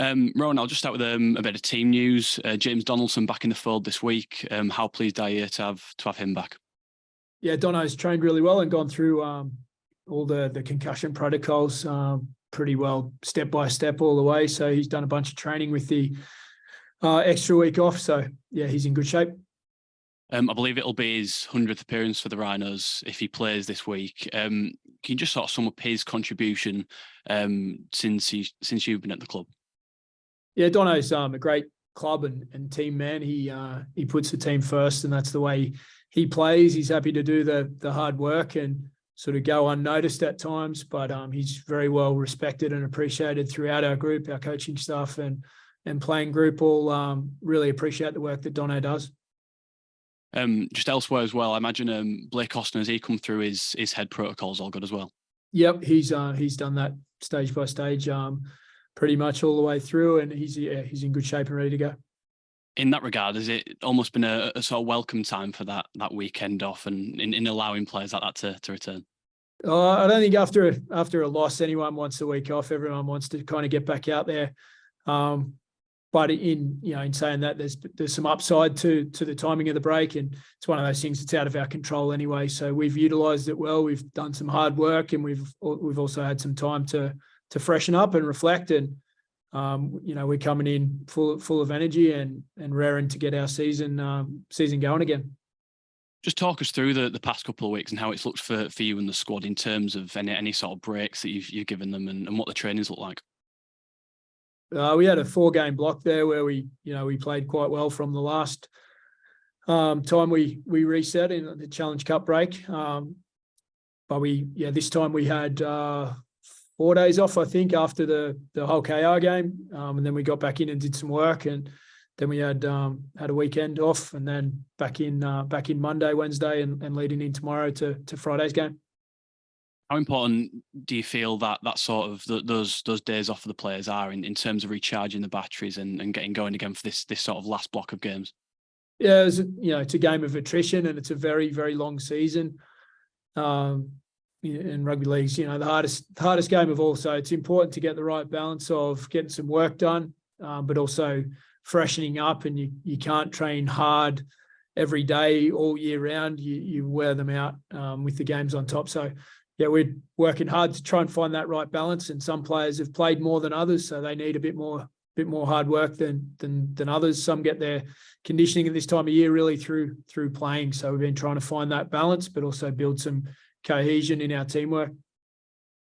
Rowan, I'll just start with a bit of team news. James Donaldson back in the fold this week. How pleased are you to have him back? Yeah, Dono's trained really well and gone through all the concussion protocols pretty well, step by step all the way. So he's done a bunch of training with the extra week off. So yeah, he's in good shape. I believe it'll be his 100th appearance for the Rhinos if he plays this week. Can you just sort of sum up his contribution since you've been at the club? Yeah, Dono's a great club and team man. He puts the team first, and that's the way he plays. He's happy to do the hard work and sort of go unnoticed at times, but he's very well respected and appreciated throughout our group, our coaching staff and playing group all really appreciate the work that Dono does. Just elsewhere as well, I imagine Blake Austin, has he come through his head protocols all good as well? Yep, he's done that stage by stage, pretty much all the way through, and he's in good shape and ready to go. In that regard, has it almost been a sort of welcome time for that weekend off and in allowing players like that to return? I don't think after a loss, anyone wants a week off. Everyone wants to kind of get back out there. But in saying that, there's some upside to the timing of the break, and it's one of those things that's out of our control anyway. So we've utilised it well. We've done some hard work, and we've also had some time to freshen up and reflect. And we're coming in full of energy and raring to get our season going again. Just talk us through the past couple of weeks and how it's looked for you and the squad in terms of any sort of breaks that you've given them and what the trainings look like. We had a 4-game block there where we played quite well from the last time we reset in the Challenge Cup break. But this time we had 4 days off, I think, after the whole KR game, and then we got back in and did some work, and then we had a weekend off, and then back in Monday, Wednesday, and leading in tomorrow to Friday's game. How important do you feel that sort of those days off for the players are in terms of recharging the batteries and getting going again for this sort of last block of games? Yeah, it's a game of attrition, and it's a very, very long season. In rugby leagues, the hardest game of all. So it's important to get the right balance of getting some work done, but also freshening up. And you can't train hard every day all year round. You wear them out with the games on top. So yeah, we're working hard to try and find that right balance. And some players have played more than others, so they need a bit more hard work than others. Some get their conditioning at this time of year really through playing. So we've been trying to find that balance, but also build some cohesion in our teamwork.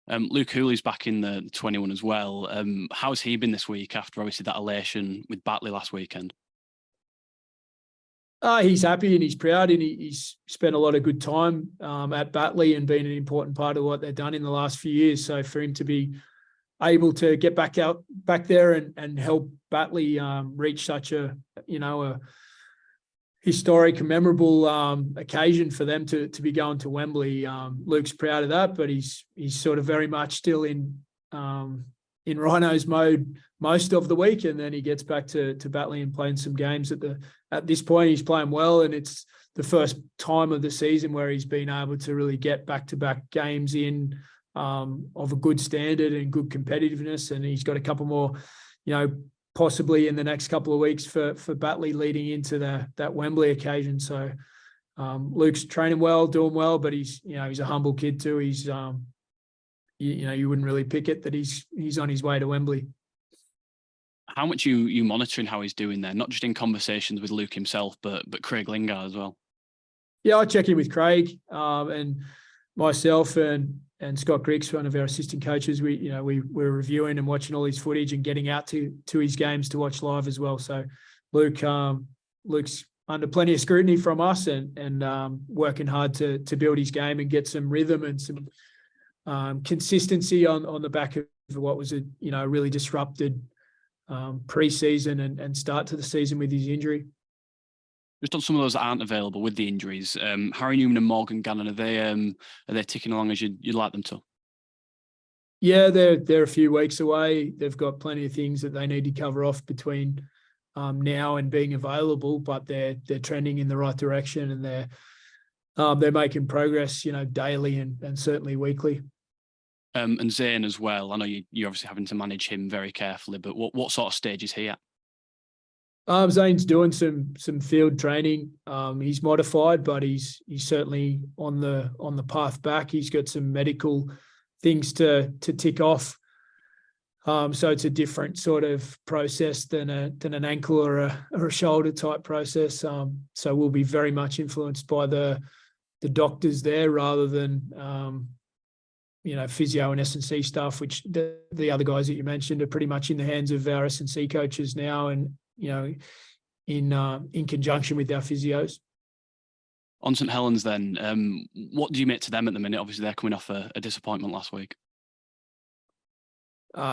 Luke Hooley's back in the 21 as well. How has he been this week after obviously that elation with Batley last weekend? He's happy and he's proud, and he's spent a lot of good time at Batley and been an important part of what they've done in the last few years. So for him to be able to get back there and help Batley reach such a historic and memorable occasion for them to be going to Wembley. Luke's proud of that, but he's sort of very much still in Rhinos mode most of the week, and then he gets back to Batley and playing some games. At this point, he's playing well, and it's the first time of the season where he's been able to really get back-to-back games in of a good standard and good competitiveness. And he's got a couple more, possibly in the next couple of weeks for Batley leading into that Wembley occasion. So Luke's training well, doing well, but he's a humble kid too. He's you wouldn't really pick it that he's on his way to Wembley. How much you monitoring how he's doing there, not just in conversations with Luke himself, but Craig Lingard as well? Yeah, I check in with Craig and myself and Scott Griggs, one of our assistant coaches. We're reviewing and watching all his footage and getting out to his games to watch live as well. So Luke's under plenty of scrutiny from us and working hard to build his game and get some rhythm and some consistency on the back of what was a really disrupted pre-season and start to the season with his injury. Just on some of those that aren't available with the injuries, Harry Newman and Morgan Gannon, are they ticking along as you'd like them to? Yeah, they're a few weeks away. They've got plenty of things that they need to cover off between now and being available, but they're trending in the right direction, and they're making progress, daily and certainly weekly. And Zane as well. I know you're obviously having to manage him very carefully, but what sort of stage is he at? Zane's doing some field training. He's modified, but he's certainly on the path back. He's got some medical things to tick off. So it's a different sort of process than an ankle or a shoulder type process. So we'll be very much influenced by the doctors there rather than physio and S&C stuff, which the other guys that you mentioned are pretty much in the hands of our S&C coaches now, and in conjunction with our physios. On St Helens then, what do you make to them at the minute? Obviously they're coming off a disappointment last week.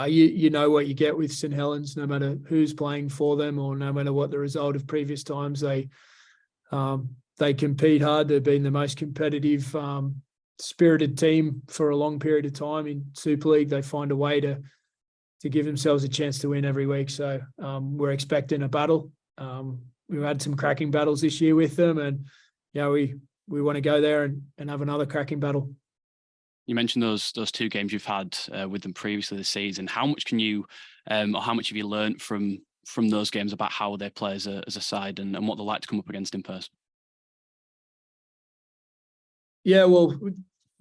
You know what you get with St Helens, no matter who's playing for them or no matter what the result of previous times. They compete hard. They've been the most competitive, spirited team for a long period of time in Super League. They find a way to give themselves a chance to win every week. So we're expecting a battle. We've had some cracking battles this year with them, and we want to go there and have another cracking battle. You mentioned those two games you've had with them previously this season. How much can you, or how much have you learnt from those games about how they play as a side and what they're like to come up against in person? Yeah, well,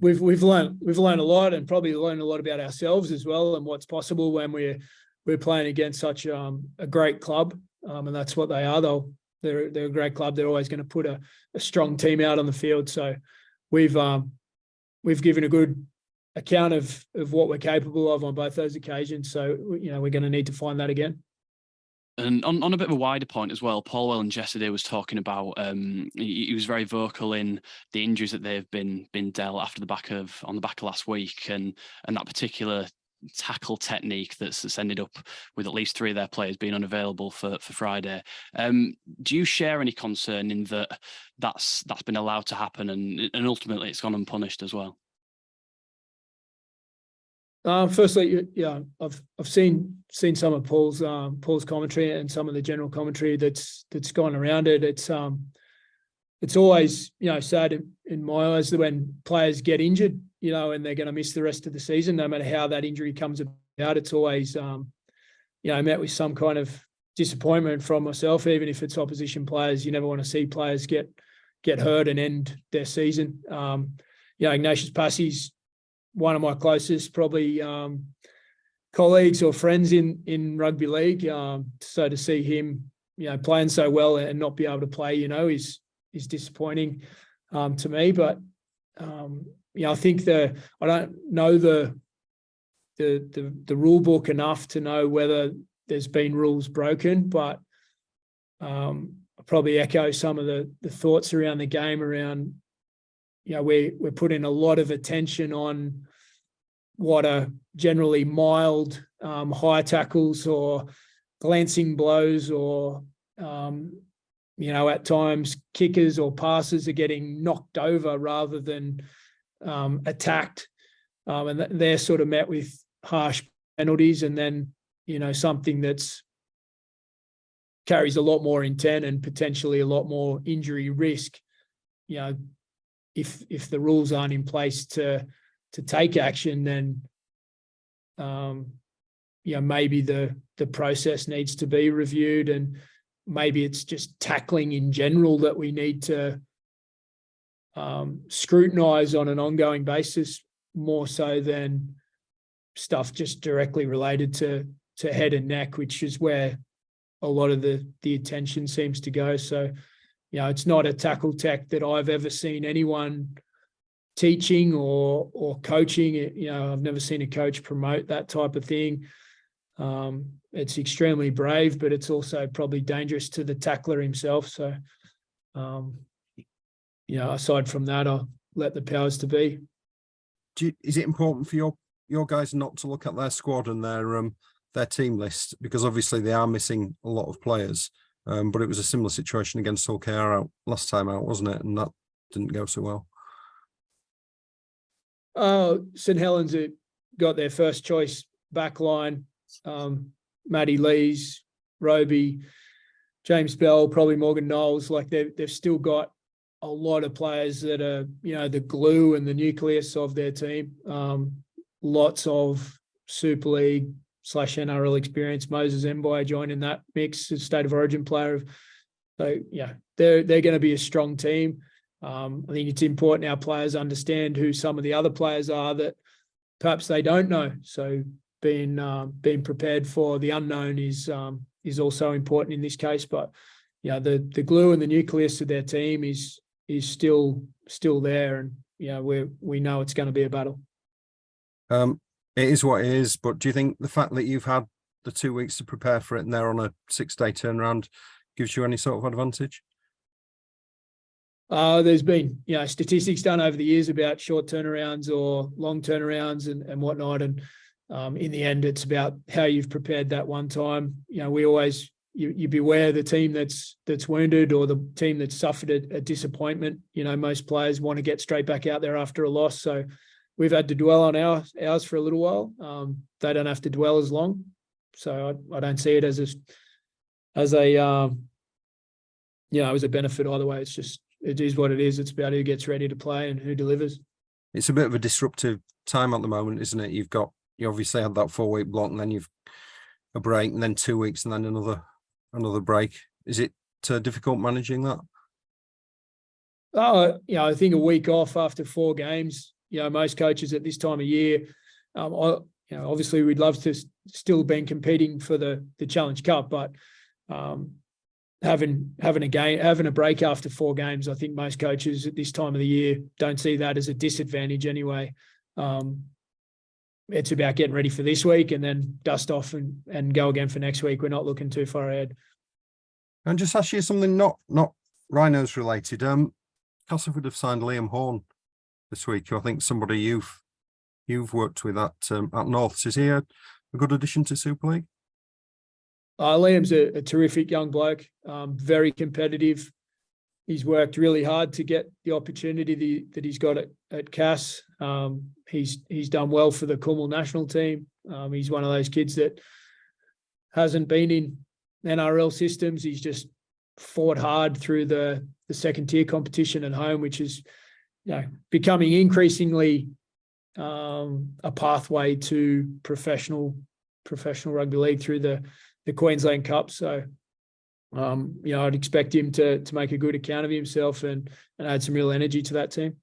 we've learned a lot, and probably learned a lot about ourselves as well, and what's possible when we're playing against such a great club, and that's what they are. They're a great club. They're always going to put a strong team out on the field. So we've given a good account of what we're capable of on both those occasions. So we're going to need to find that again. And on a bit of a wider point as well, Paul Wellens yesterday was talking about he was very vocal in the injuries that they've been dealt on the back of last week, and that particular tackle technique that's ended up with at least 3 of their players being unavailable for Friday. Do you share any concern in that's been allowed to happen and ultimately it's gone unpunished as well? Firstly, I've seen some of Paul's commentary and some of the general commentary that's gone around it. It's always sad in my eyes that when players get injured, and they're going to miss the rest of the season, no matter how that injury comes about. It's always met with some kind of disappointment from myself, even if it's opposition players. You never want to see players get hurt and end their season. Ignatius Passey's one of my closest probably colleagues or friends in rugby league. So to see him, playing so well and not be able to play, is disappointing to me. But I think I don't know the rule book enough to know whether there's been rules broken, but I probably echo some of the thoughts around the game around, we're putting a lot of attention on what are generally mild high tackles or glancing blows or, at times kickers or passes are getting knocked over rather than attacked. And they're sort of met with harsh penalties, and then, something that's carries a lot more intent and potentially a lot more injury risk. If the rules aren't in place to take action, then maybe the process needs to be reviewed, and maybe it's just tackling in general that we need to scrutinise on an ongoing basis, more so than stuff just directly related to head and neck, which is where a lot of the attention seems to go. So, it's not a tackle tech that I've ever seen anyone teaching or coaching. I've never seen a coach promote that type of thing. It's extremely brave, but it's also probably dangerous to the tackler himself. So, aside from that, I'll let the powers to be. Is it important for your guys not to look at their squad and their team list, because obviously they are missing a lot of players? But it was a similar situation against OKR out last time out, wasn't it? And that didn't go so well. St Helens got their first choice back line. Matty Lees, Roby, James Bell, probably Morgan Knowles. Like they've still got a lot of players that are, the glue and the nucleus of their team. lots of Super League / NRL experience. Moses Mbai joining that mix, a State of Origin player. So yeah, they're going to be a strong team. I think it's important our players understand who some of the other players are that perhaps they don't know. So being prepared for the unknown is also important in this case. But yeah, the glue and the nucleus of their team is still there, and we know it's going to be a battle. It is what it is. But do you think the fact that you've had the 2 weeks to prepare for it and they're on a 6-day turnaround gives you any sort of advantage? There's been statistics done over the years about short turnarounds or long turnarounds and whatnot, and in the end, it's about how you've prepared that one time. We always you beware the team that's wounded or the team that's suffered a disappointment. Most players want to get straight back out there after a loss, so we've had to dwell on ours for a little while. They don't have to dwell as long, so I don't see it as a benefit either way. It is what it is. It's about who gets ready to play and who delivers. It's a bit of a disruptive time at the moment, isn't it? You obviously had that 4-week block, and then you've a break, and then 2 weeks, and then another break. Is it difficult managing that? I think a week off after 4 games. Most coaches at this time of year, obviously we'd love to still been competing for the Challenge Cup, but having a break after 4 games, I think most coaches at this time of the year don't see that as a disadvantage anyway. It's about getting ready for this week and then dust off and go again for next week. We're not looking too far ahead. And just ask you something not Rhinos related. Castleford have signed Liam Horn this week, who I think somebody you've worked with at Norths. Is he a good addition to Super League? Liam's a terrific young bloke, very competitive. He's worked really hard to get the opportunity that he's got at Cass. He's done well for the Cornwall national team. He's one of those kids that hasn't been in NRL systems. He's just fought hard through the second tier competition at home, which is becoming increasingly a pathway to professional rugby league through the Queensland Cup. So I'd expect him to make a good account of himself and add some real energy to that team.